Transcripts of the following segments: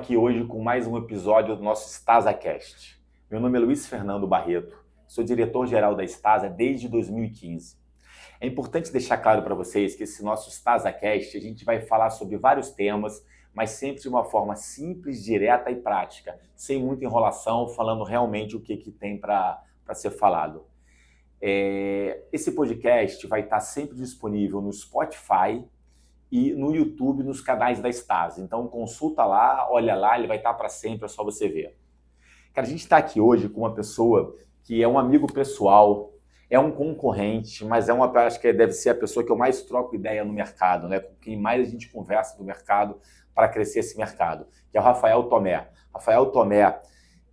aqui hoje com mais um episódio do nosso StasaCast. Meu nome é Luiz Fernando Barreto, sou diretor-geral da Stasa desde 2015. É importante deixar claro para vocês que esse nosso StasaCast a gente vai falar sobre vários temas, mas sempre de uma forma simples, direta e prática, sem muita enrolação, falando realmente o que tem para ser falado. Esse podcast vai estar sempre disponível no Spotify e no YouTube, nos canais da Stasa. Então consulta lá, olha lá, ele vai estar para sempre, é só você ver. Cara, a gente está aqui hoje com uma pessoa que é um amigo pessoal, é um concorrente, mas acho que deve ser a pessoa que eu mais troco ideia no mercado, né? Com quem mais a gente conversa do mercado para crescer esse mercado, que é o Rafael Tomé. Rafael Tomé,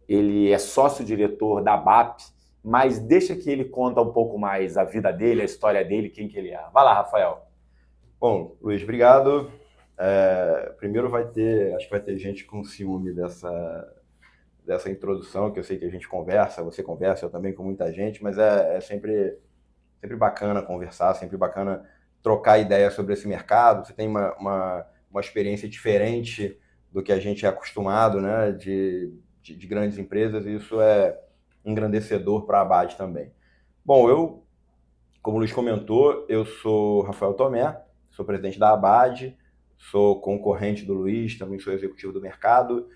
ele é sócio-diretor da BAP, mas deixa que ele conta um pouco mais a vida dele, a história dele, quem que ele é. Vai lá, Rafael. Bom, Luiz, obrigado. Primeiro acho que vai ter gente com ciúme dessa introdução, que eu sei que a gente conversa, você conversa, eu também com muita gente, mas é sempre bacana conversar, sempre bacana trocar ideias sobre esse mercado. Você tem uma experiência diferente do que a gente é acostumado, né, de grandes empresas, e isso é engrandecedor para a Abad também. Bom, como o Luiz comentou, eu sou Rafael Tomé, sou presidente da Abad, sou concorrente do Luiz, também sou executivo do mercado,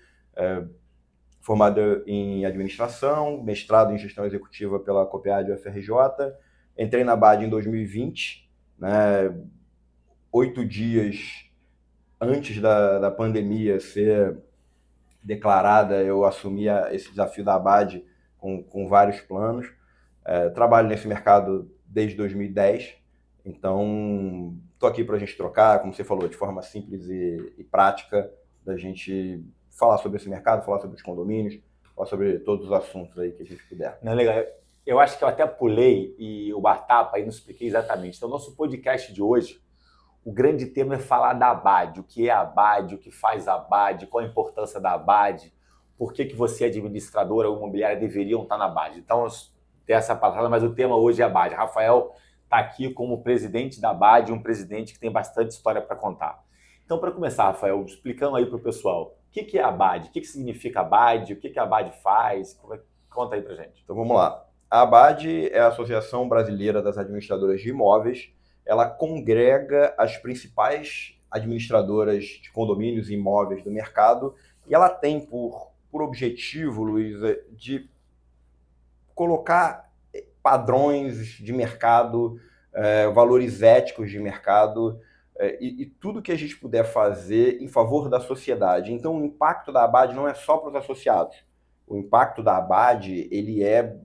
formado em administração, mestrado em gestão executiva pela COPEAD UFRJ. Entrei na Abad em 2020, né, 8 dias antes da pandemia ser declarada, eu assumi esse desafio da Abad com vários planos. Trabalho nesse mercado desde 2010, então estou aqui para a gente trocar, como você falou, de forma simples e prática, da gente falar sobre esse mercado, falar sobre os condomínios, falar sobre todos os assuntos aí que a gente puder. Não, legal. Eu acho que eu até pulei e o Bartapa aí não expliquei exatamente. Então, nosso podcast de hoje, o grande tema é falar da Abad, o que é a Abad, o que faz a Abad, qual a importância da Abad, por que você, administradora ou imobiliária, deveriam estar na Abad. Então, tem essa palavra, mas o tema hoje é a Abad. Rafael está aqui como presidente da Abad, um presidente que tem bastante história para contar. Então, para começar, Rafael, explicando aí para o pessoal, o que é a Abad, o que significa a Abad, o que a Abad faz, conta aí para gente. Então vamos lá. A Abad é a Associação Brasileira das Administradoras de Imóveis. Ela congrega as principais administradoras de condomínios e imóveis do mercado, e ela tem por objetivo, Luiz, de colocar padrões de mercado, valores éticos de mercado, e tudo que a gente puder fazer em favor da sociedade. Então, o impacto da Abad não é só para os associados. O impacto da Abad, ele é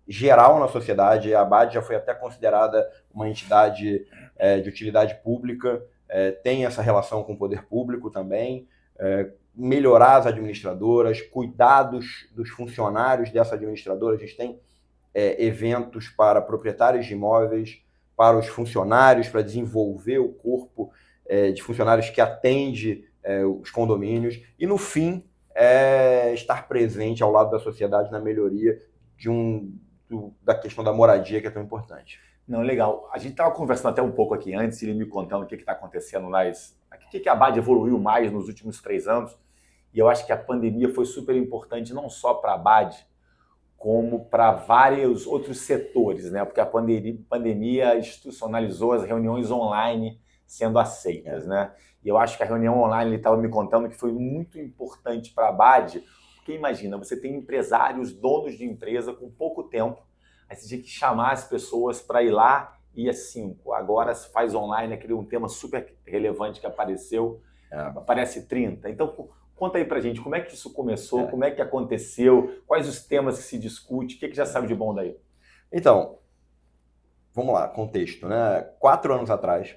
geral na sociedade. A Abad já foi até considerada uma entidade de utilidade pública, tem essa relação com o poder público também, melhorar as administradoras, cuidar dos funcionários dessa administradora. A gente tem eventos para proprietários de imóveis, para os funcionários, para desenvolver o corpo de funcionários que atende os condomínios, e no fim estar presente ao lado da sociedade na melhoria da questão da moradia, que é tão importante. Não, legal. A gente estava conversando até um pouco aqui antes, ele me contando o que está acontecendo o que a Abad evoluiu mais nos últimos 3 anos, e eu acho que a pandemia foi super importante não só para a Abad, como para vários outros setores, né? Porque a pandemia institucionalizou as reuniões online sendo aceitas, né? E eu acho que a reunião online, ele estava me contando que foi muito importante para a Abad, porque imagina, você tem empresários, donos de empresa com pouco tempo, aí você tinha que chamar as pessoas para ir lá e ia 5. Agora se faz online, aquele um tema super relevante que apareceu, aparece 30. Então, conta aí pra gente, como é que isso começou, como é que aconteceu, quais os temas que se discute, o que já sabe de bom daí? Então, vamos lá, contexto, né? 4 anos atrás,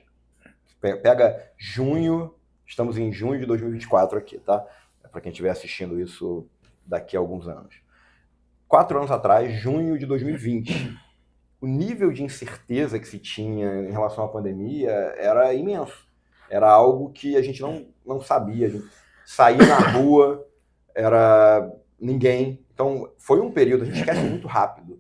pega junho, estamos em junho de 2024 aqui, tá? Para quem estiver assistindo isso daqui a alguns anos. 4 anos atrás, junho de 2020, o nível de incerteza que se tinha em relação à pandemia era imenso. Era algo que a gente não sabia. A gente saía na rua, era ninguém. Então, foi um período, a gente esquece muito rápido.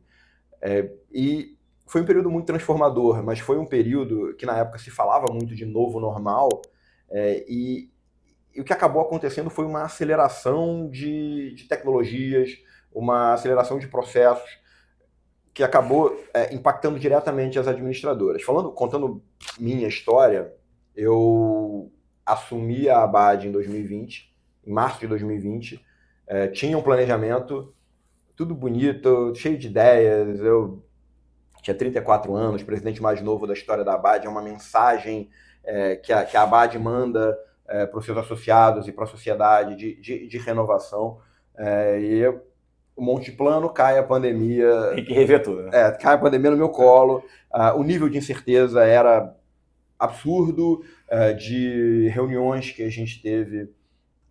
E foi um período muito transformador, mas foi um período que na época se falava muito de novo normal, e o que acabou acontecendo foi uma aceleração de tecnologias, uma aceleração de processos que acabou impactando diretamente as administradoras. Contando minha história, eu assumi a Abad em 2020, em março de 2020, tinha um planejamento, tudo bonito, cheio de ideias, eu tinha 34 anos, presidente mais novo da história da Abad, é uma mensagem que a Abad manda para os seus associados e para a sociedade de renovação, e um monte de plano, cai a pandemia. Tem que rever tudo, né? Cai a pandemia no meu colo. O nível de incerteza era absurdo, de reuniões que a gente teve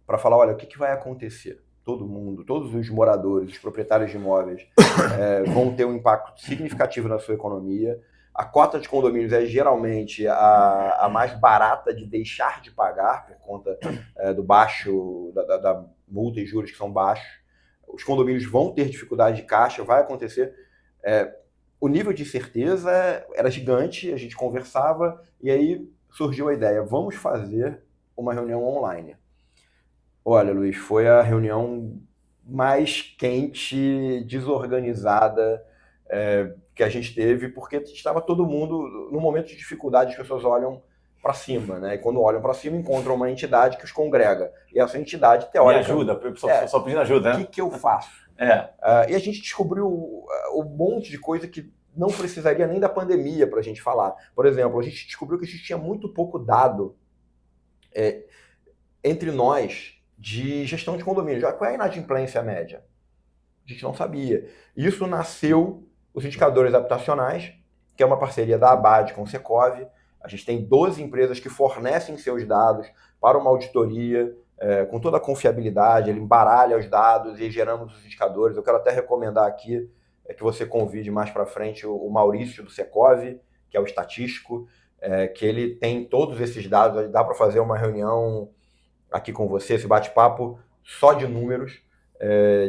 para falar, olha, o que vai acontecer? Todo mundo, todos os moradores, os proprietários de imóveis vão ter um impacto significativo na sua economia. A cota de condomínios é geralmente a mais barata de deixar de pagar por conta do baixo, da multa e juros que são baixos. Os condomínios vão ter dificuldade de caixa, vai acontecer. O nível de incerteza era gigante, a gente conversava e aí surgiu a ideia, vamos fazer uma reunião online. Olha, Luiz, foi a reunião mais quente, desorganizada que a gente teve, porque estava todo mundo, no momento de dificuldade, as pessoas olham para cima, né? E quando olham para cima, encontram uma entidade que os congrega. E essa entidade, teórica... Me ajuda, só pedindo ajuda, né? O que eu faço? E a gente descobriu um monte de coisa que não precisaria nem da pandemia para a gente falar. Por exemplo, a gente descobriu que a gente tinha muito pouco dado entre nós de gestão de condomínio. Qual é a inadimplência média? A gente não sabia. Isso nasceu os indicadores habitacionais, que é uma parceria da Abad com o Secov. A gente tem 12 empresas que fornecem seus dados para uma auditoria, com toda a confiabilidade, ele embaralha os dados e geramos os indicadores. Eu quero até recomendar aqui que você convide mais para frente o Maurício do Secov, que é o estatístico, que ele tem todos esses dados, dá para fazer uma reunião aqui com você, esse bate-papo só de números,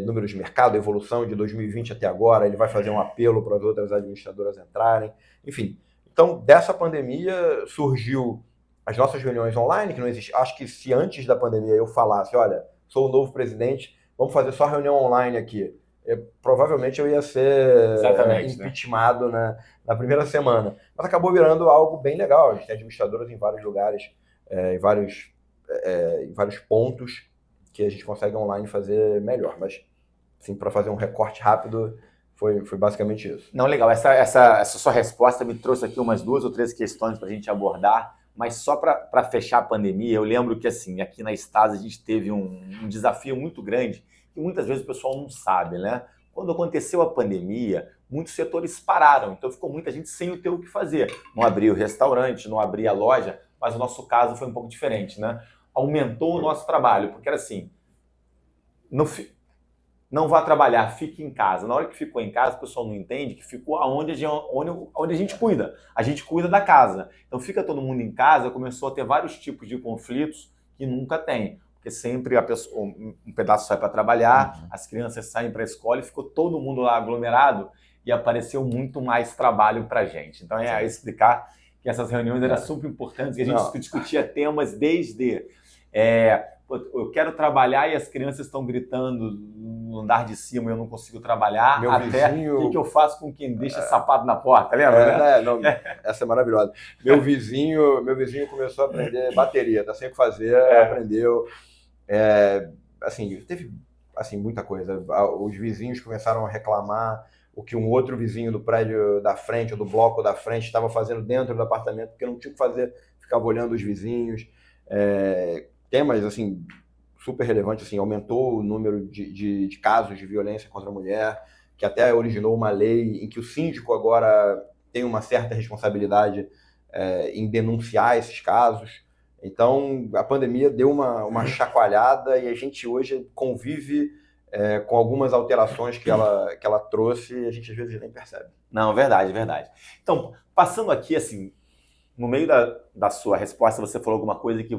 números de mercado, evolução de 2020 até agora, ele vai fazer um apelo para as outras administradoras entrarem, enfim. Então, dessa pandemia surgiu as nossas reuniões online, que não existe. Acho que se antes da pandemia eu falasse, olha, sou o novo presidente, vamos fazer só reunião online aqui, provavelmente eu ia ser impeachmentado, né, na primeira semana. Mas acabou virando algo bem legal. A gente tem administradoras em vários lugares, em vários pontos que a gente consegue online fazer melhor. Mas, assim, para fazer um recorte rápido, foi basicamente isso. Não, legal. Essa sua resposta me trouxe aqui umas 2 ou 3 questões para a gente abordar, mas só para fechar a pandemia, eu lembro que assim, aqui na Stasi a gente teve um desafio muito grande, que muitas vezes o pessoal não sabe, né? Quando aconteceu a pandemia, muitos setores pararam, então ficou muita gente sem ter o que fazer. Não abria o restaurante, não abria a loja, mas o nosso caso foi um pouco diferente, né? Aumentou o nosso trabalho, porque era assim, não vá trabalhar, fique em casa. Na hora que ficou em casa, o pessoal não entende que ficou onde a gente cuida. A gente cuida da casa. Então fica todo mundo em casa, começou a ter vários tipos de conflitos que nunca tem. Porque sempre um pedaço sai para trabalhar, as crianças saem para a escola e ficou todo mundo lá aglomerado e apareceu muito mais trabalho para a gente. Então é explicar que essas reuniões eram super importantes, que a gente discutia temas desde... eu quero trabalhar e as crianças estão gritando no andar de cima e eu não consigo trabalhar, o que eu faço com quem deixa sapato na porta, lembra? Essa é maravilhosa. Meu vizinho começou a aprender bateria, tá sem o que fazer, aprendeu. Assim, teve assim, muita coisa. Os vizinhos começaram a reclamar o que um outro vizinho do prédio da frente ou do bloco da frente estava fazendo dentro do apartamento, porque não tinha o que fazer, ficava olhando os vizinhos. Temas, assim, super relevantes, assim, aumentou o número de casos de violência contra a mulher, que até originou uma lei em que o síndico agora tem uma certa responsabilidade em denunciar esses casos. Então, a pandemia deu uma chacoalhada e a gente hoje convive com algumas alterações que ela trouxe e a gente às vezes nem percebe. Não, verdade. Então, passando aqui, assim, no meio da sua resposta, você falou alguma coisa que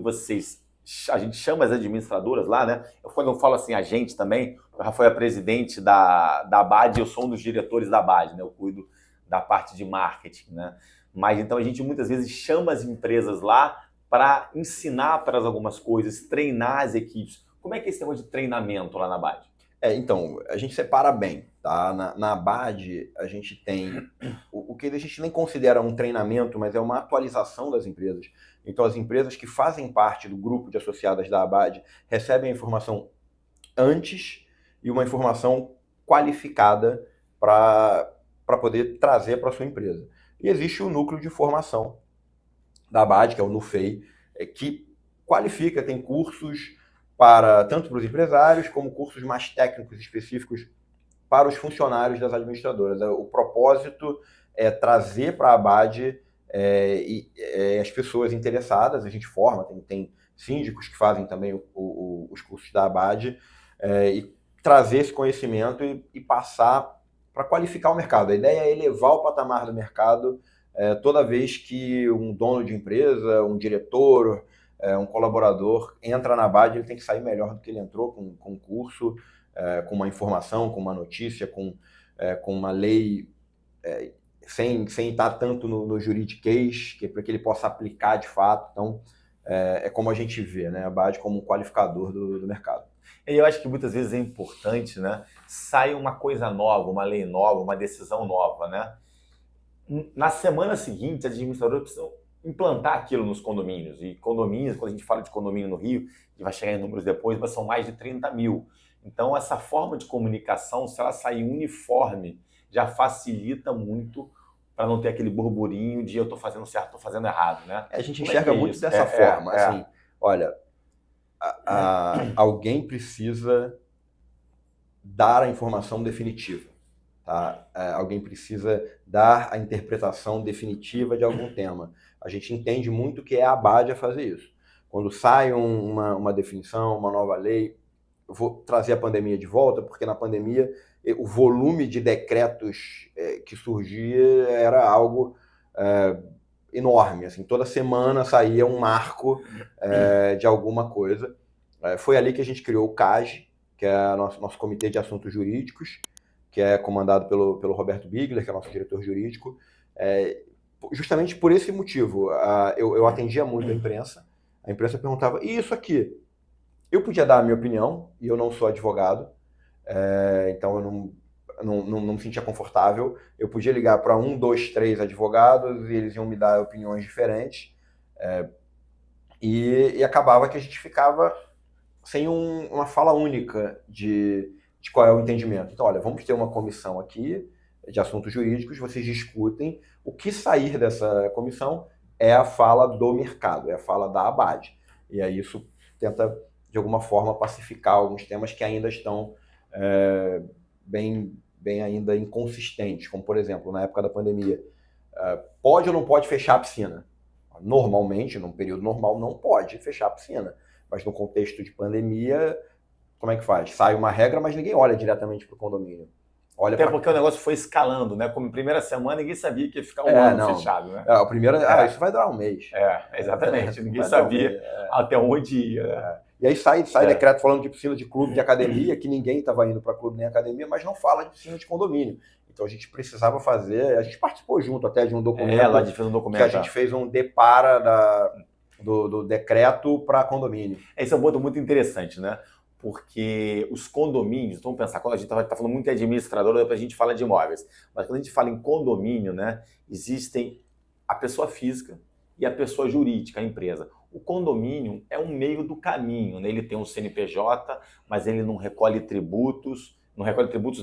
a gente chama as administradoras lá, né? Quando eu falo assim, a gente também, o Rafael é presidente da Abad, eu sou um dos diretores da Abad, né? Eu cuido da parte de marketing, né? Mas então a gente muitas vezes chama as empresas lá para ensinar para algumas coisas, treinar as equipes. Como é que é esse negócio de treinamento lá na BAD? Então, a gente separa bem, tá? Na BAD, a gente tem o que a gente nem considera um treinamento, mas é uma atualização das empresas. Então, as empresas que fazem parte do grupo de associadas da ABAD recebem a informação antes e uma informação qualificada para poder trazer para a sua empresa. E existe o núcleo de formação da ABAD, que é o NUFEI, que qualifica, tem cursos tanto para os empresários, como cursos mais técnicos específicos para os funcionários das administradoras. O propósito é trazer para a ABAD as pessoas interessadas. A gente forma, tem síndicos que fazem também os cursos da ABAD, e trazer esse conhecimento e passar para qualificar o mercado. A ideia é elevar o patamar do mercado toda vez que um dono de empresa, um diretor, um colaborador entra na BAD, ele tem que sair melhor do que ele entrou, com um curso, com uma informação, com uma notícia, com uma lei, sem estar tanto no juridiquês, para que ele possa aplicar de fato. Então, é como a gente vê, né, a BAD como um qualificador do mercado. E eu acho que muitas vezes é importante, né? Sai uma coisa nova, uma lei nova, uma decisão nova, né? Na semana seguinte, as administradoras precisam implantar aquilo nos condomínios. E condomínios, quando a gente fala de condomínio no Rio, a gente vai chegar em números depois, mas são mais de 30 mil. Então, essa forma de comunicação, se ela sair uniforme, já facilita muito para não ter aquele burburinho de eu estou fazendo certo, estou fazendo errado, né? A gente enxerga muito dessa forma. Assim, olha, alguém precisa dar a informação definitiva. Tá? Alguém precisa dar a interpretação definitiva de algum tema. A gente entende muito que é a ABAD a fazer isso. Quando sai uma definição, uma nova lei, eu vou trazer a pandemia de volta, porque na pandemia o volume de decretos que surgia era algo enorme. Assim, toda semana saía um marco de alguma coisa. Foi ali que a gente criou o CAGE, que é nosso Comitê de Assuntos Jurídicos, que é comandado pelo Roberto Bigler, que é nosso diretor jurídico, justamente por esse motivo. Eu atendia muito a imprensa perguntava, e isso aqui? Eu podia dar a minha opinião, e eu não sou advogado, então eu não me sentia confortável. Eu podia ligar para 1, 2, 3 advogados, e eles iam me dar opiniões diferentes, e acabava que a gente ficava sem uma fala única de qual é o entendimento. Então, olha, vamos ter uma comissão aqui de assuntos jurídicos, vocês discutem, o que sair dessa comissão é a fala do mercado, é a fala da ABAD. E aí isso tenta, de alguma forma, pacificar alguns temas que ainda estão bem ainda inconsistentes, como, por exemplo, na época da pandemia, pode ou não pode fechar a piscina? Normalmente, num período normal, não pode fechar a piscina, mas no contexto de pandemia, como é que faz? Sai uma regra, mas ninguém olha diretamente para o condomínio. Até porque o negócio foi escalando, né? Como primeira semana, ninguém sabia que ia ficar um ano fechado, né? A primeira, isso vai durar um mês. Exatamente. Ninguém sabia até onde ia. E aí sai decreto falando de piscina de clube, de academia, que ninguém estava indo para clube nem academia, mas não fala de piscina de condomínio. Então a gente precisava fazer, a gente participou junto até de um documento, lá de fez um documento que a gente fez um depara do decreto para condomínio. Esse é um ponto muito interessante, né? Porque os condomínios, vamos pensar, quando a gente está falando muito de administradora, depois a gente fala de imóveis, mas quando a gente fala em condomínio, né, existem a pessoa física e a pessoa jurídica, a empresa. O condomínio é um meio do caminho, né? Ele tem um CNPJ, mas ele não recolhe tributos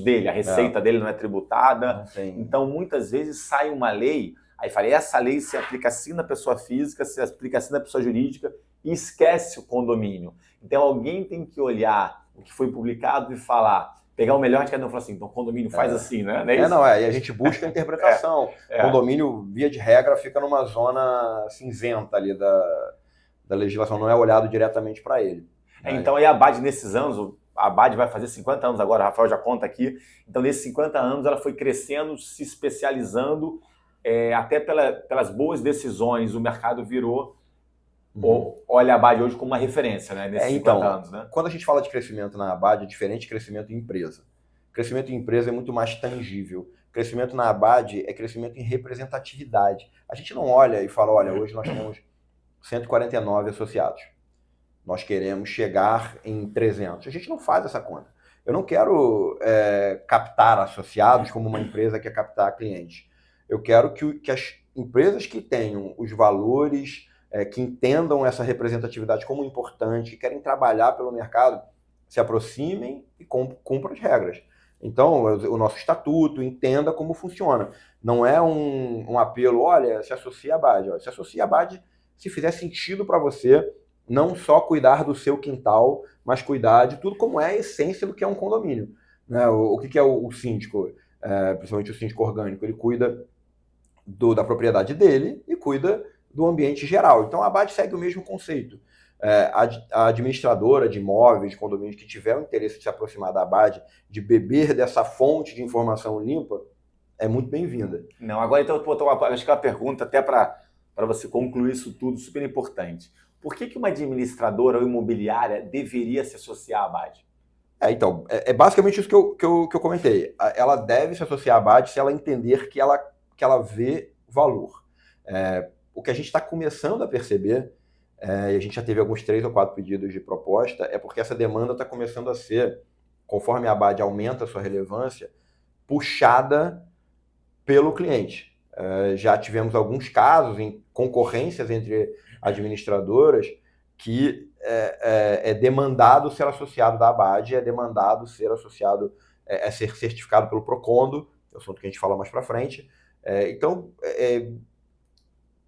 dele, a receita dele não é tributada. Então, muitas vezes sai uma lei, aí fala, essa lei se aplica assim na pessoa física, se aplica assim na pessoa jurídica, e esquece o condomínio. Então, alguém tem que olhar o que foi publicado e pegar o melhor de cada um e falar assim, então o condomínio faz assim, né? E a gente busca a interpretação. O condomínio, via de regra, fica numa zona cinzenta ali da legislação, não é olhado diretamente para ele. Então, aí a ABAD, nesses anos, a ABAD vai fazer 50 anos agora, o Rafael já conta aqui, então nesses 50 anos ela foi crescendo, se especializando, até pelas boas decisões, o mercado virou, olha a ABAD hoje como uma referência, né, nesses 50 anos. Né? Quando a gente fala de crescimento na ABAD, é diferente de crescimento em empresa. Crescimento em empresa é muito mais tangível. Crescimento na ABAD é crescimento em representatividade. A gente não olha e fala, olha, hoje nós temos 149 associados. Nós queremos chegar em 300. A gente não faz essa conta. Eu não quero captar associados como uma empresa que quer captar clientes. Eu quero que as empresas que tenham os valores, que entendam essa representatividade como importante, que querem trabalhar pelo mercado, se aproximem e cumpram as regras. Então, o nosso estatuto, entenda como funciona. Não é um apelo, olha, se associe à BAD. Se associe à BAD se fizer sentido para você, não só cuidar do seu quintal, mas cuidar de tudo como é a essência do que é um condomínio. Né? O que é o síndico? Principalmente o síndico orgânico, ele cuida da propriedade dele e cuida do ambiente geral. Então, a BAD segue o mesmo conceito. A administradora de imóveis, de condomínios que tiver o interesse de se aproximar da BAD, de beber dessa fonte de informação limpa, é muito bem-vinda. Não, agora então eu vou botar acho que uma pergunta até para você concluir isso tudo, super importante. Por que uma administradora ou imobiliária deveria se associar à BAD? Então, é basicamente isso que eu comentei. Ela deve se associar à BAD se ela entender que ela vê valor. O que a gente está começando a perceber, e a gente já teve alguns 3 ou 4 pedidos de proposta, é porque essa demanda está começando a ser, conforme a BAD aumenta a sua relevância, puxada pelo cliente. Já tivemos alguns casos em concorrências entre administradoras que é demandado ser associado da BAD, é demandado ser associado, ser certificado pelo Procondo, é o assunto que a gente fala mais para frente. Então,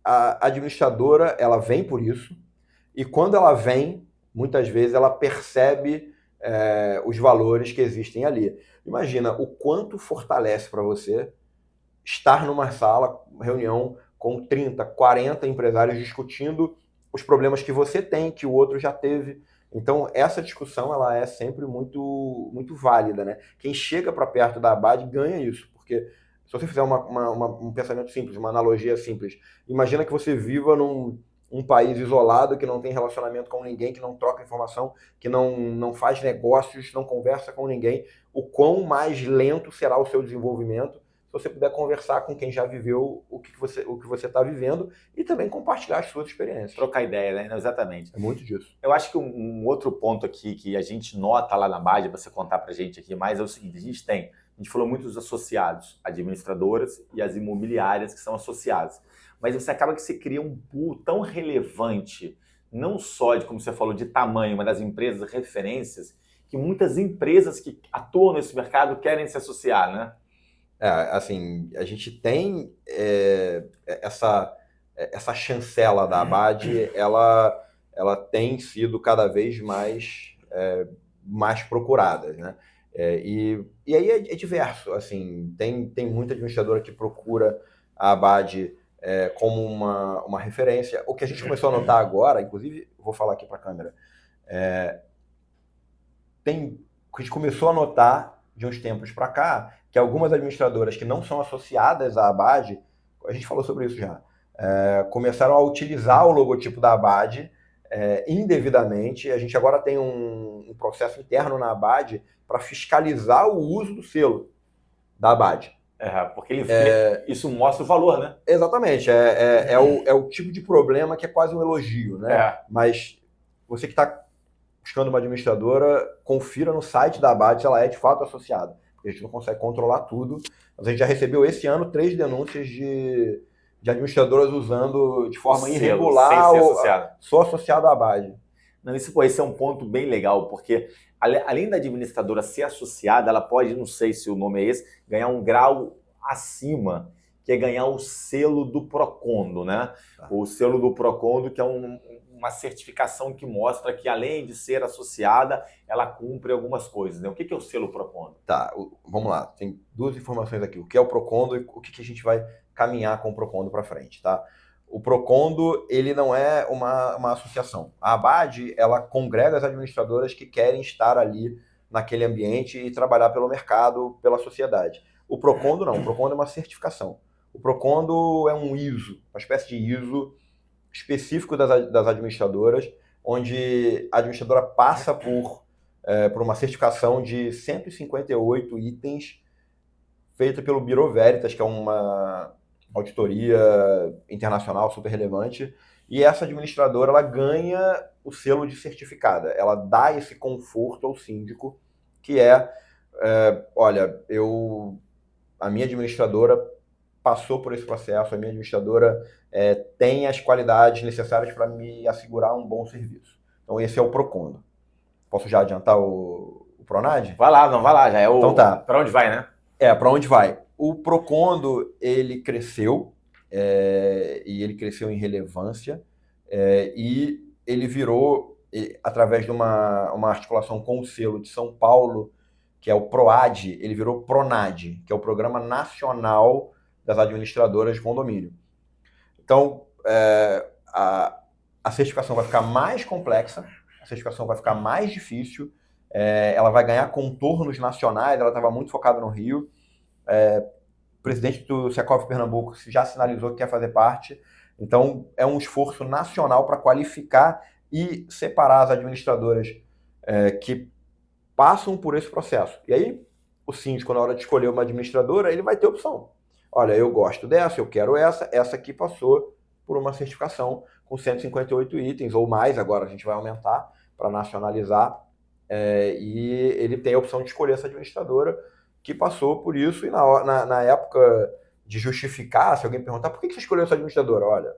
a administradora, ela vem por isso, e quando ela vem, muitas vezes ela percebe os valores que existem ali. Imagina o quanto fortalece para você estar numa sala, reunião com 30, 40 empresários discutindo os problemas que você tem, que o outro já teve. Então, essa discussão ela é sempre muito, muito válida, né? Quem chega para perto da BAD ganha isso, porque se você fizer um pensamento simples, uma analogia simples, imagina que você viva num país isolado, que não tem relacionamento com ninguém, que não troca informação, que não faz negócios, não conversa com ninguém. O quão mais lento será o seu desenvolvimento se você puder conversar com quem já viveu o que você está vivendo e também compartilhar as suas experiências. Trocar ideia, né? Exatamente. É muito disso. Eu acho que um outro ponto aqui que a gente nota lá na BAD, você contar para a gente aqui mais, é o seguinte, a gente falou muito dos associados, administradoras e as imobiliárias que são associadas. Mas você acaba que você cria um pool tão relevante, não só de, como você falou, de tamanho, mas das empresas referências, que muitas empresas que atuam nesse mercado querem se associar, né? Assim, a gente tem essa chancela da BAD, ela tem sido cada vez mais procurada, né? E aí é diverso, assim, tem muita administradora que procura a BAD como uma referência. O que a gente começou a notar agora, inclusive, vou falar aqui para a câmera, o que a gente começou a notar de uns tempos para cá, que algumas administradoras que não são associadas à BAD, a gente falou sobre isso já, começaram a utilizar o logotipo da BAD indevidamente. A gente agora tem um processo interno na BAD para fiscalizar o uso do selo da BAD. Porque isso mostra o valor, né? Exatamente. É o tipo de problema que é quase um elogio, né? Mas você que está buscando uma administradora, confira no site da BAD se ela é de fato associada. Porque a gente não consegue controlar tudo. Mas a gente já recebeu esse ano 3 denúncias de administradoras usando de forma irregular ou só associado à BAD. Não, esse é um ponto bem legal, porque além da administradora ser associada, ela pode, não sei se o nome é esse, ganhar um grau acima, que é ganhar o selo do Procondo, né? O selo do Procondo, que é uma certificação que mostra que, além de ser associada, ela cumpre algumas coisas, né? O que é o selo Procondo? Tá, vamos lá. Tem 2 informações aqui. O que é o Procondo e o que a gente vai caminhar com o Procondo para frente, tá? O Procondo, ele não é uma associação. A ABAD, ela congrega as administradoras que querem estar ali naquele ambiente e trabalhar pelo mercado, pela sociedade. O Procondo não. O Procondo é uma certificação. O Procondo é um ISO, uma espécie de ISO específico das administradoras, onde a administradora passa por uma certificação de 158 itens feita pelo Bureau Veritas, que é uma auditoria internacional super relevante, e essa administradora ela ganha o selo de certificada. Ela dá esse conforto ao síndico, que olha, a minha administradora passou por esse processo, a minha administradora tem as qualidades necessárias para me assegurar um bom serviço. Então esse é o Procondo. Posso já adiantar o Pronad? Vai lá, já é o... Então tá. Para onde vai, né? Para onde vai? O Procondo, ele cresceu, e ele cresceu em relevância, e ele virou, através de uma articulação com o selo de São Paulo, que é o PROAD, ele virou PRONAD, que é o Programa Nacional das Administradoras de Condomínio. Então, a certificação vai ficar mais complexa, a certificação vai ficar mais difícil, ela vai ganhar contornos nacionais, ela estava muito focada no Rio. O presidente do Secov Pernambuco já sinalizou que quer fazer parte. Então, é um esforço nacional para qualificar e separar as administradoras que passam por esse processo. E aí, o síndico, na hora de escolher uma administradora, ele vai ter opção. Olha, eu gosto dessa, eu quero essa aqui passou por uma certificação com 158 itens ou mais, agora a gente vai aumentar para nacionalizar, e ele tem a opção de escolher essa administradora que passou por isso, e na época de justificar, se alguém perguntar, por que você escolheu essa administradora? Olha,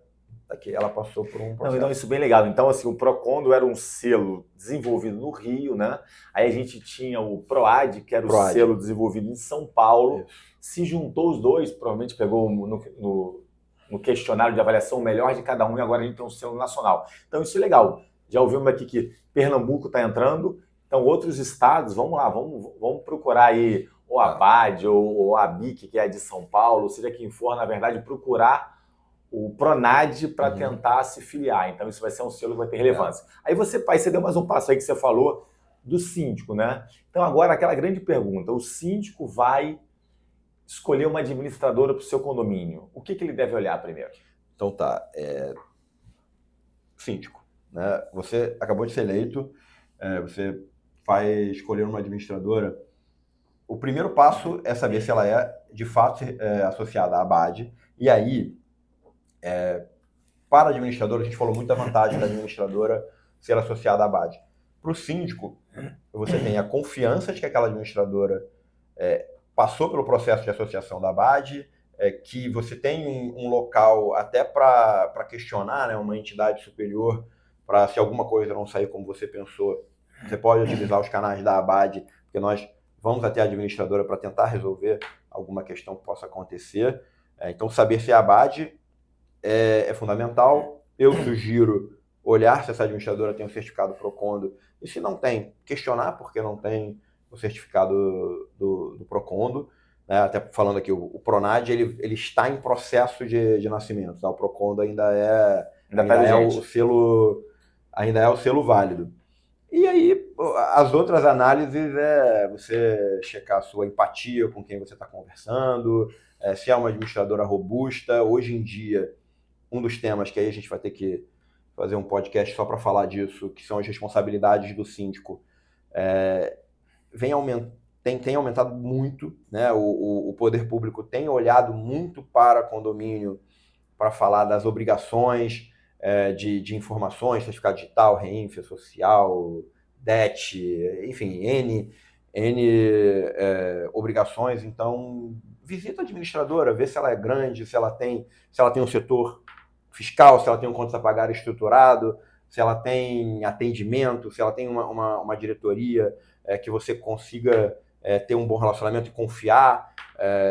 aqui, ela passou por um processo. Não, isso é bem legal. Então, assim, o Procondo era um selo desenvolvido no Rio, né? Aí a gente tinha o PROAD, que era o selo desenvolvido em São Paulo. Isso. Se juntou os dois, provavelmente pegou no questionário de avaliação o melhor de cada um, e agora a gente tem um selo nacional. Então, isso é legal. Já ouvimos aqui que Pernambuco está entrando, então outros estados, vamos lá, vamos procurar aí ou a ABAD ou a ABIC, que é a de São Paulo, seja quem for, na verdade, procurar o PRONAD para tentar se filiar. Então, isso vai ser um selo que vai ter relevância. Aí você deu mais um passo aí que você falou do síndico, né? Então, agora, aquela grande pergunta, o síndico vai escolher uma administradora para o seu condomínio. O que ele deve olhar primeiro? Então tá, síndico, né? Você acabou de ser eleito, você vai escolher uma administradora. O primeiro passo é saber se ela é, de fato, associada à ABAD. E aí, para a administradora, a gente falou muito da vantagem da administradora ser associada à ABAD. Para o síndico, você tem a confiança de que aquela administradora passou pelo processo de associação da ABAD, que você tem um local até para questionar, né, uma entidade superior, para se alguma coisa não sair como você pensou, você pode utilizar os canais da ABAD, porque nós vamos até a administradora para tentar resolver alguma questão que possa acontecer. Então, saber se é ABAD é fundamental. Eu sugiro olhar se essa administradora tem um certificado Procondo, e se não tem, questionar porque não tem o certificado do Procondo, né? Até falando aqui, o Pronad ele está em processo de nascimento, tá? O Procondo ainda é o selo válido. E aí, as outras análises você checar a sua empatia com quem você está conversando, se é uma administradora robusta. Hoje em dia, um dos temas que aí a gente vai ter que fazer um podcast só para falar disso, que são as responsabilidades do síndico, tem aumentado muito, né? O poder público tem olhado muito para condomínio para falar das obrigações de informações, certificado digital, REINF, social, DET, enfim, N obrigações. Então, visita a administradora, vê se ela é grande, se ela tem um setor fiscal, se ela tem um contas a pagar estruturado, se ela tem atendimento, se ela tem uma diretoria que você consiga ter um bom relacionamento e confiar,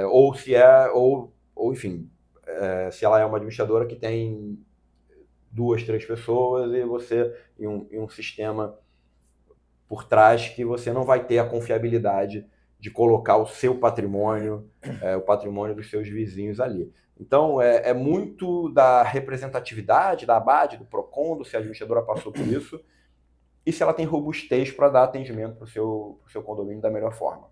ou enfim, se ela é uma administradora que tem 2, 3 pessoas e você e um sistema por trás que você não vai ter a confiabilidade de colocar o seu patrimônio, o patrimônio dos seus vizinhos ali. Então, é muito da representatividade da ABAD, do Procondo, se a administradora passou por isso, e se ela tem robustez para dar atendimento para o seu condomínio da melhor forma.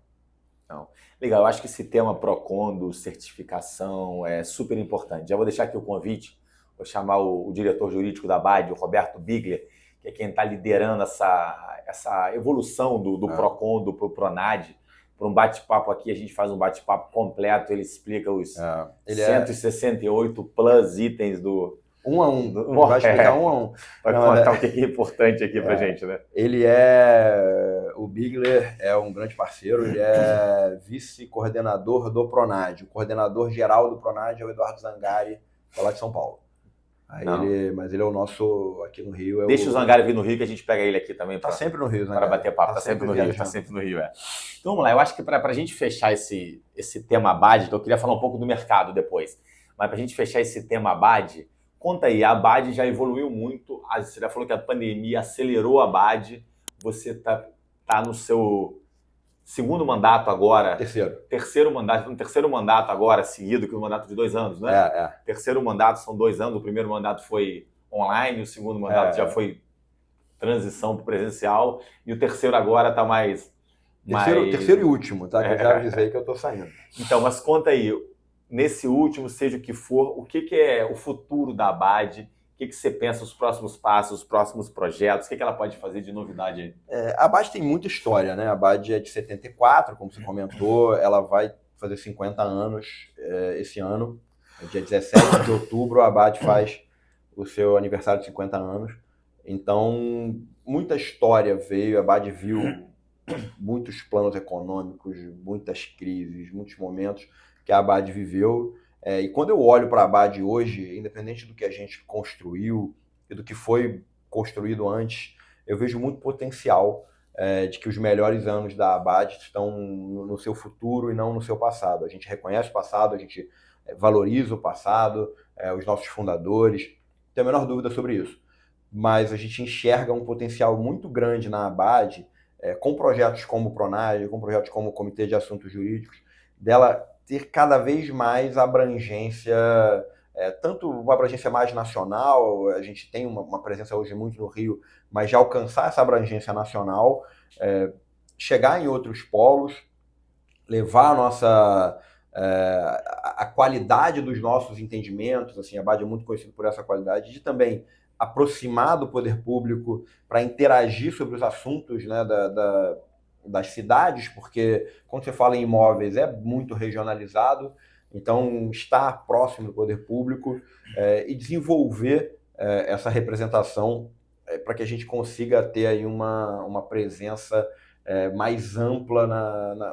Então, legal, eu acho que esse tema Procondo, certificação, é super importante. Já vou deixar aqui o convite, vou chamar o diretor jurídico da ABAD, o Roberto Bigler, que é quem está liderando essa evolução do Procondo para o Pronad para um bate-papo aqui, a gente faz um bate-papo completo, ele explica os 168 plus itens do... Um a um, vai explicar um a um. Vai contar o que é importante aqui pra gente, né? O Bigler é um grande parceiro, ele é vice-coordenador do Pronad. O coordenador geral do Pronad é o Eduardo Zangari, lá de São Paulo. Mas ele é o nosso, aqui no Rio. Deixa o Zangari vir no Rio que a gente pega ele aqui também. Tá sempre no Rio, Zangari. Para bater papo, tá sempre no Rio, tá sempre no Rio, Então vamos lá, eu acho que para a gente fechar esse tema Abad, eu queria falar um pouco do mercado depois, mas para a gente fechar esse tema Abad, conta aí, a Abad já evoluiu muito, você já falou que a pandemia acelerou a Abad, você tá no seu segundo mandato agora. Terceiro mandato agora, seguido, que é um mandato de 2 anos, né? Terceiro mandato são 2 anos, o primeiro mandato foi online, o segundo mandato já foi transição para presencial, e o terceiro agora está mais... Terceiro e último, tá? Que eu já avisei que eu estou saindo. Então, mas conta aí, nesse último, seja o que for, o que é o futuro da Abad? O que você pensa, os próximos passos, os próximos projetos? O que ela pode fazer de novidade aí? A Abad tem muita história, né? A Abad é de 74, como você comentou, ela vai fazer 50 anos esse ano. Dia 17 de outubro, a Abad faz o seu aniversário de 50 anos. Então, muita história veio, a Abad viu muitos planos econômicos, muitas crises, muitos momentos que a Abad viveu. E quando eu olho para a Abad hoje, independente do que a gente construiu e do que foi construído antes, eu vejo muito potencial de que os melhores anos da Abad estão no seu futuro e não no seu passado. A gente reconhece o passado, a gente valoriza o passado, os nossos fundadores, não tenho a menor dúvida sobre isso. Mas a gente enxerga um potencial muito grande na Abad, com projetos como o Pronad, com projetos como o Comitê de Assuntos Jurídicos, dela ter cada vez mais abrangência, tanto uma abrangência mais nacional, a gente tem uma presença hoje muito no Rio, mas de alcançar essa abrangência nacional, chegar em outros polos, levar a qualidade dos nossos entendimentos, assim, a Abad é muito conhecido por essa qualidade, de também aproximar do poder público para interagir sobre os assuntos, né, das cidades, porque quando você fala em imóveis é muito regionalizado, então estar próximo do poder público e desenvolver essa representação para que a gente consiga ter aí uma presença mais ampla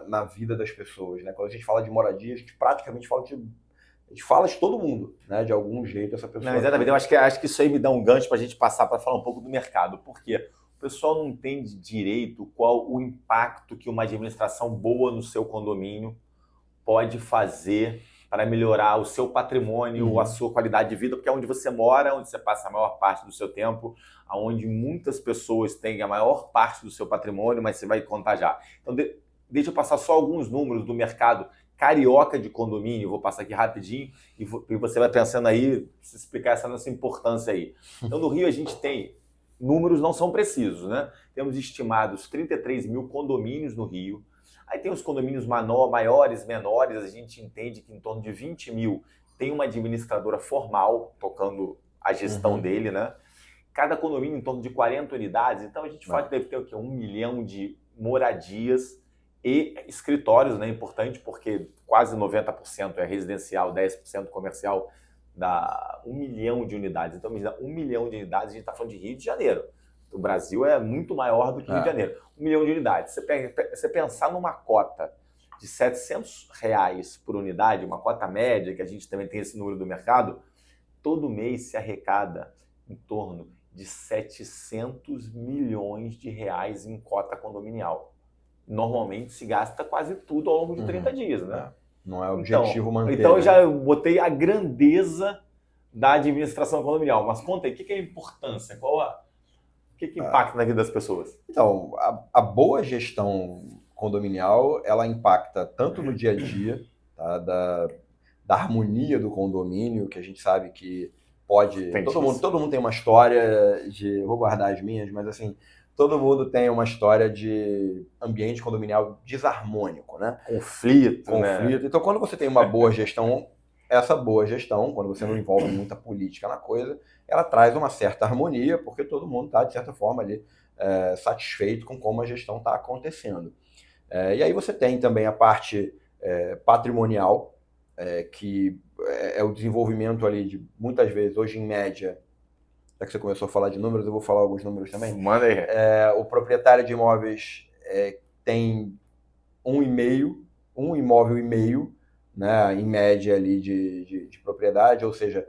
na vida das pessoas, né? Quando a gente fala de moradia, a gente praticamente fala de todo mundo, né? De algum jeito essa pessoa... Não, exatamente, eu acho que isso aí me dá um gancho para a gente passar para falar um pouco do mercado, porque o pessoal não entende direito qual o impacto que uma administração boa no seu condomínio pode fazer para melhorar o seu patrimônio, a sua qualidade de vida, porque é onde você mora, onde você passa a maior parte do seu tempo, onde muitas pessoas têm a maior parte do seu patrimônio, mas você vai contar já. Então, deixa eu passar só alguns números do mercado carioca de condomínio, vou passar aqui rapidinho, e você vai pensando aí, se explicar essa nossa importância aí. Então, no Rio a gente tem... Números não são precisos, né? Temos estimados 33 mil condomínios no Rio. Aí tem os condomínios maiores, menores, a gente entende que em torno de 20 mil tem uma administradora formal tocando a gestão dele, né? Cada condomínio em torno de 40 unidades, então a gente deve ter o quê? 1 milhão de moradias e escritórios, né? Importante porque quase 90% é residencial, 10% comercial, dá 1 milhão de unidades. Então, 1 milhão de unidades, a gente está falando de Rio de Janeiro. O Brasil é muito maior do que Rio de Janeiro. 1 milhão de unidades. Você pensar numa cota de R$700 por unidade, uma cota média, que a gente também tem esse número do mercado, todo mês se arrecada em torno de 700 milhões de reais em cota condominial. Normalmente se gasta quase tudo ao longo de 30 dias, né? Não é objetivo manter. Então eu já botei a grandeza da administração condominial. Mas conta aí, o que é a importância? O que impacta na vida das pessoas? Então, a boa gestão condominial, ela impacta tanto no dia a dia, tá? da harmonia do condomínio, que a gente sabe que pode... Todo mundo tem uma história de... Vou guardar as minhas, mas assim... Todo mundo tem uma história de ambiente condominial desarmônico, né? Conflito. Né? Então, quando você tem uma boa gestão, essa boa gestão, quando você não envolve muita política na coisa, ela traz uma certa harmonia, porque todo mundo está, de certa forma, ali satisfeito com como a gestão está acontecendo. E aí você tem também a parte patrimonial, que é o desenvolvimento ali de, muitas vezes, hoje em média, já que você começou a falar de números, eu vou falar alguns números também. Manda aí. O proprietário de imóveis tem um imóvel e meio, né, em média ali de propriedade, ou seja,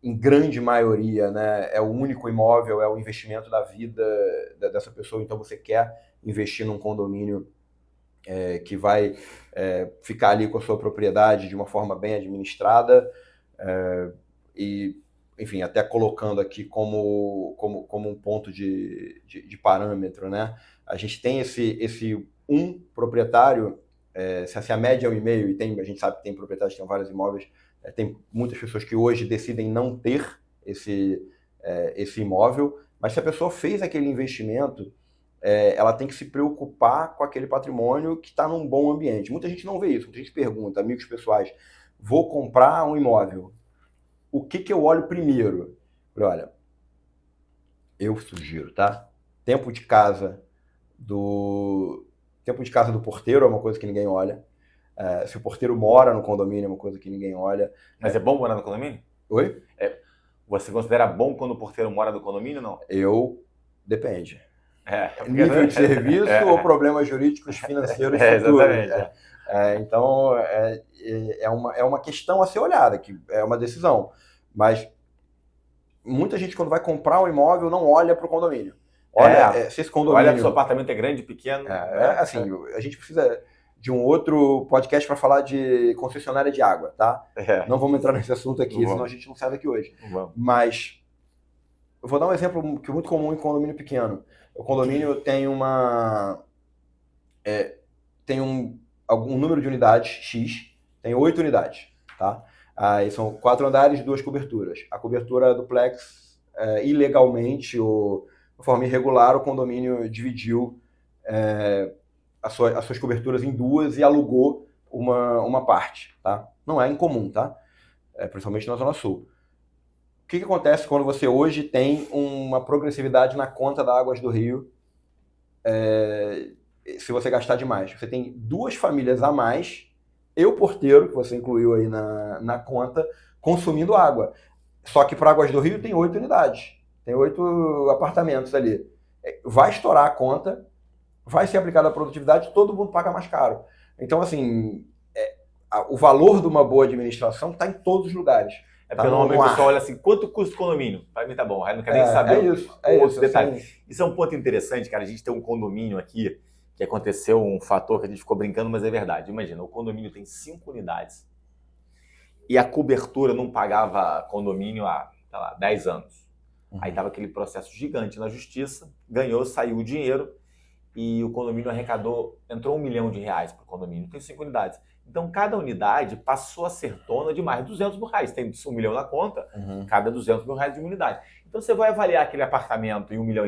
em grande maioria, né, é o único imóvel, é o investimento da vida dessa pessoa, então você quer investir num condomínio que vai ficar ali com a sua propriedade de uma forma bem administrada, e, enfim, até colocando aqui como um ponto de parâmetro, né? A gente tem esse proprietário, se a média é 1,5, e a gente sabe que tem proprietários que têm vários imóveis, tem muitas pessoas que hoje decidem não ter esse imóvel, mas se a pessoa fez aquele investimento, ela tem que se preocupar com aquele patrimônio que está num bom ambiente. Muita gente não vê isso, muita gente pergunta, amigos pessoais, vou comprar um imóvel, o que eu olho primeiro? Olha, eu sugiro, tá? Tempo de casa do porteiro é uma coisa que ninguém olha. Se o porteiro mora no condomínio é uma coisa que ninguém olha. Mas é bom morar no condomínio? Oi? Você considera bom quando o porteiro mora no condomínio ou não? Depende. Porque Nível de serviço ou problemas jurídicos financeiros futuros. Exatamente. Então, é uma questão a ser olhada, que é uma decisão. Mas muita gente, quando vai comprar um imóvel, não olha para o condomínio. Olha se esse condomínio... Olha se o seu apartamento é grande, pequeno. Assim, a gente precisa de um outro podcast para falar de concessionária de água, tá? Não vamos entrar nesse assunto aqui, senão a gente não sai daqui hoje. Mas eu vou dar um exemplo que é muito comum em condomínio pequeno. O condomínio tem algum número de unidades, X, tem 8 unidades, tá? Aí são 4 andares e 2 coberturas. A cobertura duplex, ilegalmente ou de forma irregular, o condomínio dividiu as suas coberturas em 2 e alugou uma parte, tá? Não é incomum, tá? Principalmente na Zona Sul. O que acontece quando você hoje tem uma progressividade na conta da Águas do Rio, se você gastar demais? Você tem 2 famílias a mais, e o porteiro, que você incluiu aí na conta, consumindo água. Só que para Águas do Rio tem 8 unidades, tem 8 apartamentos ali. Vai estourar a conta, vai ser aplicada a produtividade, todo mundo paga mais caro. Então, assim, o valor de uma boa administração está em todos os lugares. Porque normalmente o pessoal olha assim, quanto custa o condomínio? Para mim tá bom, aí não quer nem saber outros detalhes. Assim... Isso é um ponto interessante, cara. A gente tem um condomínio aqui, que aconteceu um fator que a gente ficou brincando, mas é verdade. Imagina, o condomínio tem 5 unidades e a cobertura não pagava condomínio há, sei lá, 10 anos. Aí tava aquele processo gigante na justiça, ganhou, saiu o dinheiro e o condomínio entrou R$1 milhão para o condomínio, tem 5 unidades. Então, cada unidade passou a ser dona de mais de R$200 mil. Tem R$1 milhão na conta, cada R$200 mil de uma unidade. Então, você vai avaliar aquele apartamento em R$1,5 milhão,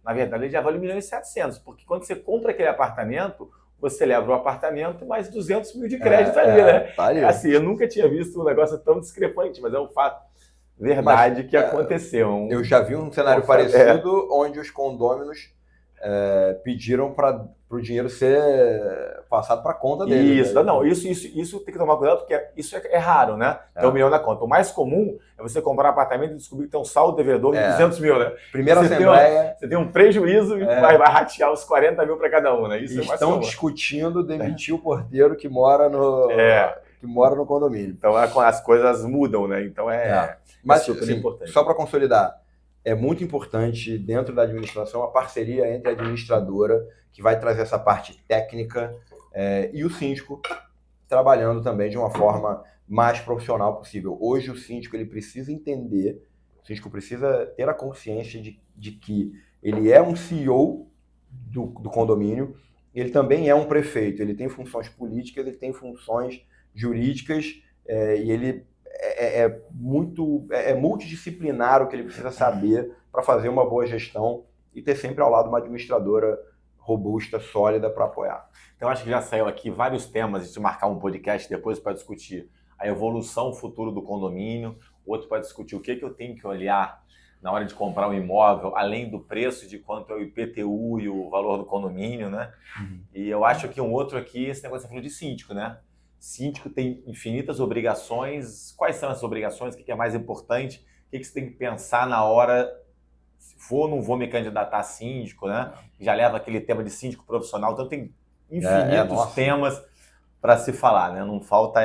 na verdade, ele já vale R$1,7 milhão, porque quando você compra aquele apartamento, você leva o apartamento mais R$200 mil de crédito ali, né? Tá ali. Assim, eu nunca tinha visto um negócio tão discrepante, mas é um fato verdade que aconteceu. Eu já vi um cenário parecido, onde os condôminos pediram para o dinheiro ser passado para a conta deles. Isso, né? Não, isso tem que tomar cuidado, porque isso é raro, né? Tem R$1 milhão na conta. O mais comum é você comprar um apartamento e descobrir que tem um saldo devedor de R$200 mil, né? Primeira assembleia... Você tem um prejuízo e vai ratear os R$40 mil para cada um, né? Isso estão discutindo demitir o porteiro que mora no condomínio. Então as coisas mudam, né? Então Mas, super importante. Só para consolidar, é muito importante dentro da administração a parceria entre a administradora, que vai trazer essa parte técnica, e o síndico, trabalhando também de uma forma mais profissional possível. Hoje o síndico ele precisa entender, o síndico precisa ter a consciência de que ele é um CEO do condomínio, ele também é um prefeito, ele tem funções políticas, ele tem funções jurídicas, e ele é multidisciplinar o que ele precisa saber para fazer uma boa gestão e ter sempre ao lado uma administradora robusta, sólida para apoiar. Então acho que já saiu aqui vários temas, a gente marcar um podcast depois para discutir a evolução, o futuro do condomínio, outro para discutir o que eu tenho que olhar na hora de comprar um imóvel, além do preço, de quanto é o IPTU e o valor do condomínio, né? E eu acho que um outro aqui, esse negócio que você falou de síndico, né? Síndico tem infinitas obrigações. Quais são essas obrigações? O que é mais importante? O que você tem que pensar na hora, se vou ou não vou me candidatar a síndico, né? Já leva aquele tema de síndico profissional, então tem infinitos temas para se falar, né? Não falta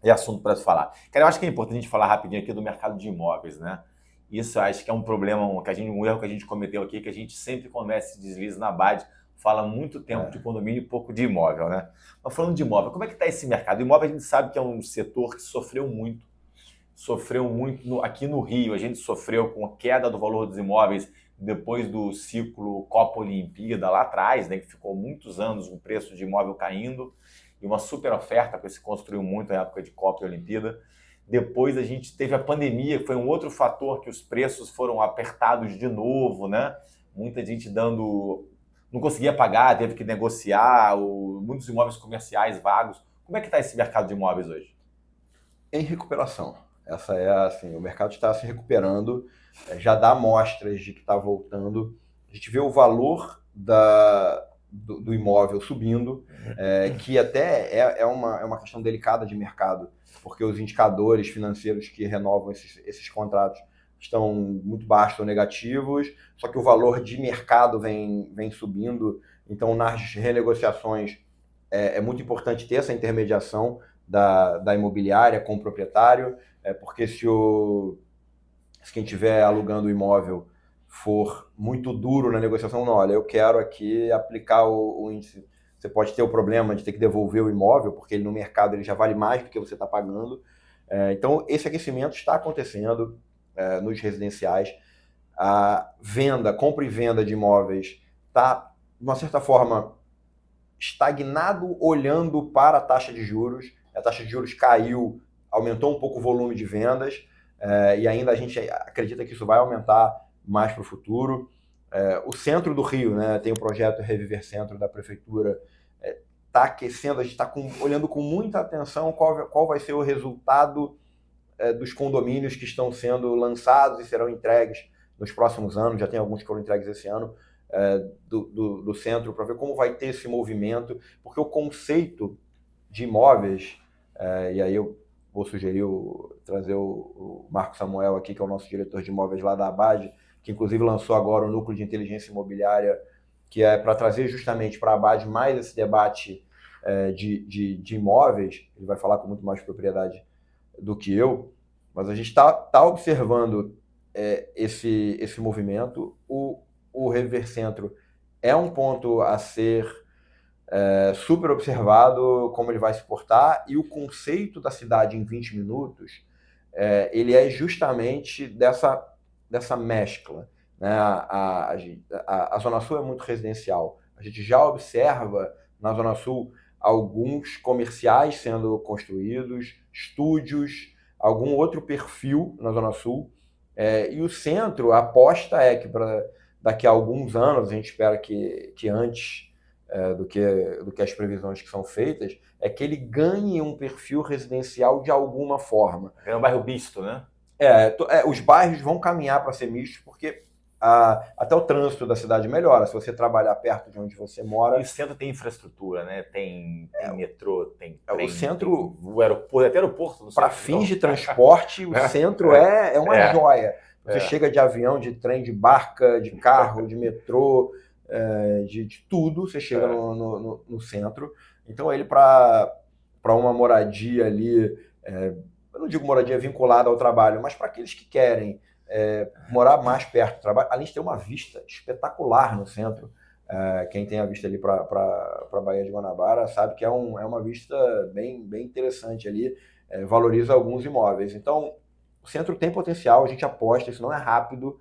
assunto para se falar. Cara, eu acho que é importante a gente falar rapidinho aqui do mercado de imóveis, né? Isso eu acho que é um problema, um erro que a gente cometeu aqui, que a gente sempre começa e desliza na BAD, fala muito tempo de condomínio e pouco de imóvel, né? Mas falando de imóvel, como é que está esse mercado? O imóvel a gente sabe que é um setor que sofreu muito aqui no Rio, a gente sofreu com a queda do valor dos imóveis depois do ciclo Copa Olimpíada lá atrás, né, que ficou muitos anos o preço de imóvel caindo, e uma super oferta que se construiu muito na época de Copa e Olimpíada. Depois a gente teve a pandemia, que foi um outro fator que os preços foram apertados de novo, né? Muita gente não conseguia pagar, teve que negociar, muitos imóveis comerciais vagos. Como é que está esse mercado de imóveis hoje? Em recuperação. Essa é assim, o mercado está se recuperando, já dá amostras de que está voltando. A gente vê o valor do imóvel subindo, que até é uma questão delicada de mercado, porque os indicadores financeiros que renovam esses contratos estão muito baixos ou negativos, só que o valor de mercado vem subindo. Então, nas renegociações, é muito importante ter essa intermediação da imobiliária com o proprietário, porque se quem estiver alugando o imóvel for muito duro na negociação, não, olha, eu quero aqui aplicar o índice. Você pode ter o problema de ter que devolver o imóvel, porque ele no mercado ele já vale mais do que você está pagando. Então, esse aquecimento está acontecendo nos residenciais. A compra e venda de imóveis está, de uma certa forma, estagnado olhando para a taxa de juros. A taxa de juros caiu, aumentou um pouco o volume de vendas, e ainda a gente acredita que isso vai aumentar mais para o futuro. O centro do Rio, né, tem o projeto Reviver Centro da Prefeitura, está aquecendo, a gente está olhando com muita atenção qual vai ser o resultado dos condomínios que estão sendo lançados e serão entregues nos próximos anos. Já tem alguns que foram entregues esse ano, do centro, para ver como vai ter esse movimento, porque o conceito de imóveis, e aí eu vou sugerir trazer o Marco Samuel aqui, que é o nosso diretor de imóveis lá da ABAD, que inclusive lançou agora o Núcleo de Inteligência Imobiliária, que é para trazer justamente para a ABAD mais esse debate de imóveis. Ele vai falar com muito mais propriedade do que eu, mas a gente está observando esse movimento. O Reviver Centro é um ponto a ser super observado, como ele vai se portar, e o conceito da cidade em 20 minutos, ele é justamente dessa mescla, né? A Zona Sul é muito residencial. A gente já observa na Zona Sul alguns comerciais sendo construídos, estúdios, algum outro perfil na Zona Sul, e o centro, a aposta é que daqui a alguns anos, a gente espera que antes do que as previsões que são feitas, é que ele ganhe um perfil residencial de alguma forma. É um bairro misto, né? Os bairros vão caminhar para ser mistos, porque até o trânsito da cidade melhora. Se você trabalhar perto de onde você mora... E o centro tem infraestrutura, né? Tem metrô, tem trem, o centro... o aeroporto, até aeroporto. Para fins de transporte, o centro é uma joia. Você chega de avião, de trem, de barca, de carro, de metrô, de tudo, você chega no centro. Então, ele para uma moradia ali, eu não digo moradia vinculada ao trabalho, mas para aqueles que querem morar mais perto do trabalho, além de ter uma vista espetacular no centro. Quem tem a vista ali para a Baía de Guanabara sabe que é uma vista bem, bem interessante ali, valoriza alguns imóveis. Então, o centro tem potencial, a gente aposta, isso não é rápido,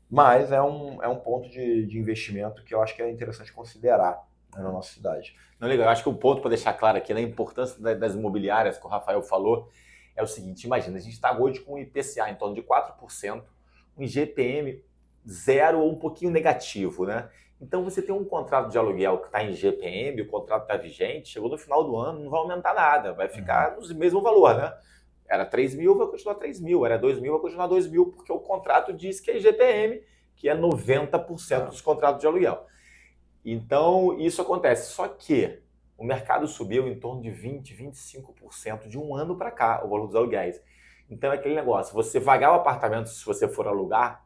mas é um ponto de investimento que eu acho que é interessante considerar na nossa cidade. Não, legal. Eu acho que o ponto para deixar claro aqui, né, a importância das imobiliárias, que o Rafael falou, é o seguinte: imagina, a gente está hoje com um IPCA em torno de 4%, um IGPM zero ou um pouquinho negativo, né? Então você tem um contrato de aluguel que está em IGPM, o contrato está vigente, chegou no final do ano, não vai aumentar nada, vai ficar no mesmo valor, né? Era 3 mil, vai continuar 3 mil. Era 2 mil, vai continuar 2 mil, porque o contrato diz que é IGPM, que é 90% dos contratos de aluguel. Então, isso acontece. Só que o mercado subiu em torno de 20%, 25% de um ano para cá, o valor dos aluguéis. Então, é aquele negócio. Você pagar o apartamento, se você for alugar,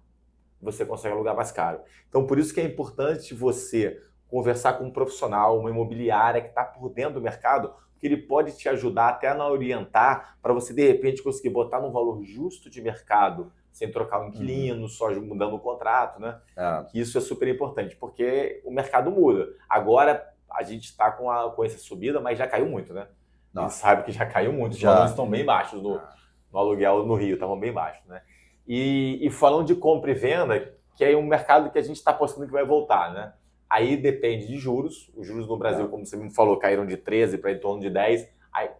você consegue alugar mais caro. Então, por isso que é importante você conversar com um profissional, uma imobiliária que está por dentro do mercado, que ele pode te ajudar até a orientar para você, de repente, conseguir botar num valor justo de mercado, sem trocar o inquilino, só mudando o contrato, né? Isso é super importante, porque o mercado muda. Agora, a gente está com essa subida, mas já caiu muito, né? A gente sabe que já caiu muito. Os valores estão bem baixos no aluguel no Rio, estavam bem baixos, né? E falando de compra e venda, que é um mercado que a gente está apostando que vai voltar, né? Aí depende de juros. Os juros no Brasil, como você me falou, caíram de 13 para em torno de 10,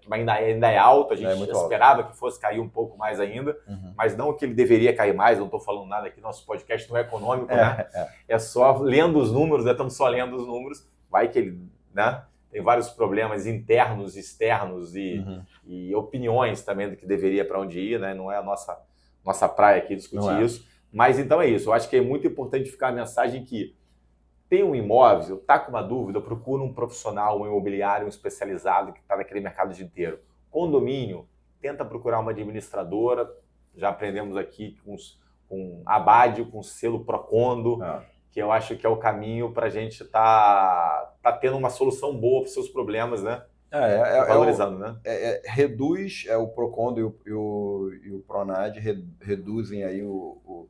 ainda é alto. A gente esperava que fosse cair um pouco mais ainda, mas não que ele deveria cair mais. Não estou falando nada aqui, nosso podcast não é econômico, né? É só lendo os números, né? Estamos só lendo os números. Vai que ele, né? Tem vários problemas internos, externos e opiniões também do que deveria para onde ir, né? Não é a nossa praia aqui discutir isso. Mas então é isso. Eu acho que é muito importante ficar a mensagem que tem um imóvel, está com uma dúvida, procura um profissional, um imobiliário, um especializado que está naquele mercado o dia inteiro. Condomínio, tenta procurar uma administradora. Já aprendemos aqui com Abade, com selo Procondo, que eu acho que é o caminho para a gente tá tendo uma solução boa para os seus problemas, né? Valorizando, né? Reduz o Procondo e o Pronad reduzem aí o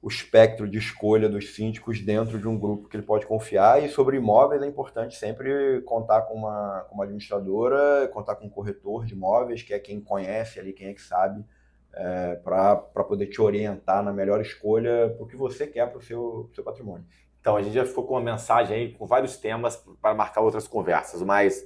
espectro de escolha dos síndicos dentro de um grupo que ele pode confiar. E sobre imóveis é importante sempre contar com uma administradora, contar com um corretor de imóveis, que é quem conhece ali, quem é que sabe, para poder te orientar na melhor escolha para o que você quer para o seu patrimônio. Então, a gente já ficou com uma mensagem aí, com vários temas para marcar outras conversas, mas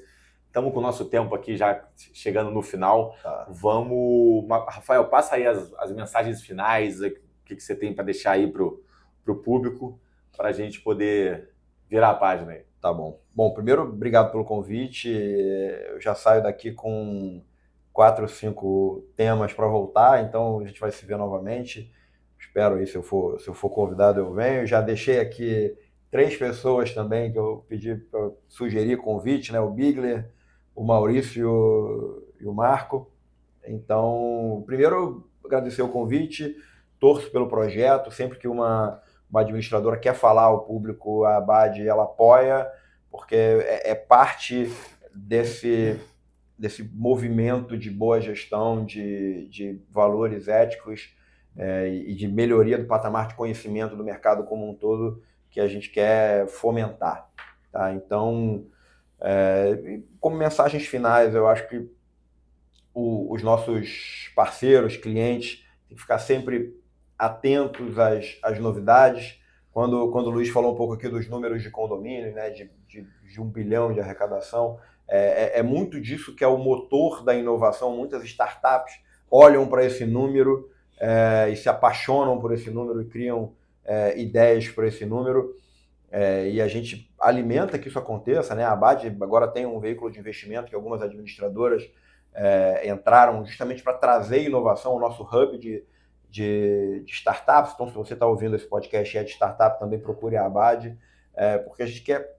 estamos com o nosso tempo aqui já chegando no final. Vamos... Rafael, passa aí as mensagens finais, o que você tem para deixar aí para o público, para a gente poder virar a página aí. Tá bom. Bom, primeiro, obrigado pelo convite. Eu já saio daqui com 4 ou 5 temas para voltar, então a gente vai se ver novamente. Espero aí, se eu for convidado, eu venho. Já deixei aqui 3 pessoas também que eu pedi para sugerir convite, né? O Bigler, o Maurício e o Marco. Então, primeiro, agradecer o convite. Torço pelo projeto. Sempre que uma administradora quer falar ao público, a Abade, ela apoia, porque é parte desse movimento de boa gestão, de valores éticos e de melhoria do patamar de conhecimento do mercado como um todo que a gente quer fomentar. Tá? Então, como mensagens finais, eu acho que os nossos parceiros, clientes, têm que ficar sempre atentos às novidades. Quando o Luiz falou um pouco aqui dos números de condomínio, né, de 1 bilhão de arrecadação, é muito disso que é o motor da inovação. Muitas startups olham para esse número e se apaixonam por esse número e criam ideias para esse número. E a gente alimenta que isso aconteça, né? A Abade agora tem um veículo de investimento que algumas administradoras entraram justamente para trazer inovação, o nosso hub de startups. Então, se você está ouvindo esse podcast e é de startup, também procure a Abade, porque a gente quer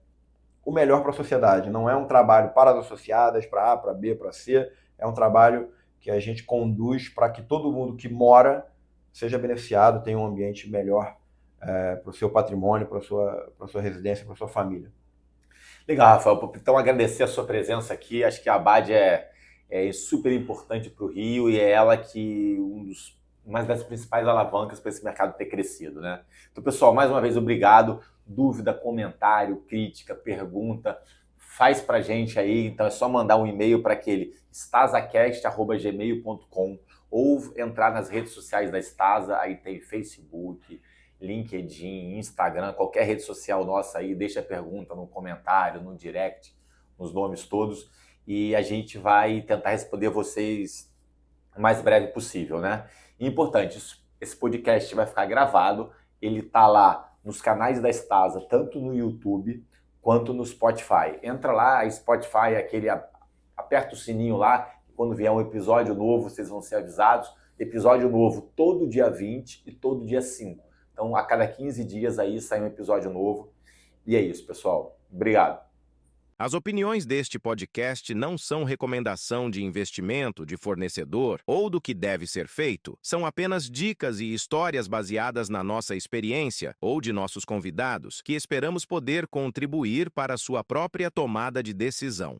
o melhor para a sociedade. Não é um trabalho para as associadas, para A, para B, para C, é um trabalho que a gente conduz para que todo mundo que mora seja beneficiado, tenha um ambiente melhor para o seu patrimônio, para a sua residência, para a sua família. Legal, Rafael. Então, agradecer a sua presença aqui. Acho que a Abade é super importante para o Rio e é ela que uma das principais alavancas para esse mercado ter crescido, né? Então, pessoal, mais uma vez, obrigado. Dúvida, comentário, crítica, pergunta, faz pra gente aí. Então é só mandar um e-mail para aquele stazacast@gmail.com ou entrar nas redes sociais da Stasa. Aí tem Facebook, LinkedIn, Instagram, qualquer rede social nossa aí, deixa a pergunta no comentário, no direct, nos nomes todos, e a gente vai tentar responder vocês o mais breve possível, né? E importante, esse podcast vai ficar gravado, ele tá lá nos canais da Stasa, tanto no YouTube quanto no Spotify. Entra lá, Spotify, aperta o sininho lá, quando vier um episódio novo, vocês vão ser avisados. Episódio novo todo dia 20 e todo dia 5. Então, a cada 15 dias aí sai um episódio novo. E é isso, pessoal. Obrigado. As opiniões deste podcast não são recomendação de investimento, de fornecedor ou do que deve ser feito. São apenas dicas e histórias baseadas na nossa experiência ou de nossos convidados, que esperamos poder contribuir para a sua própria tomada de decisão.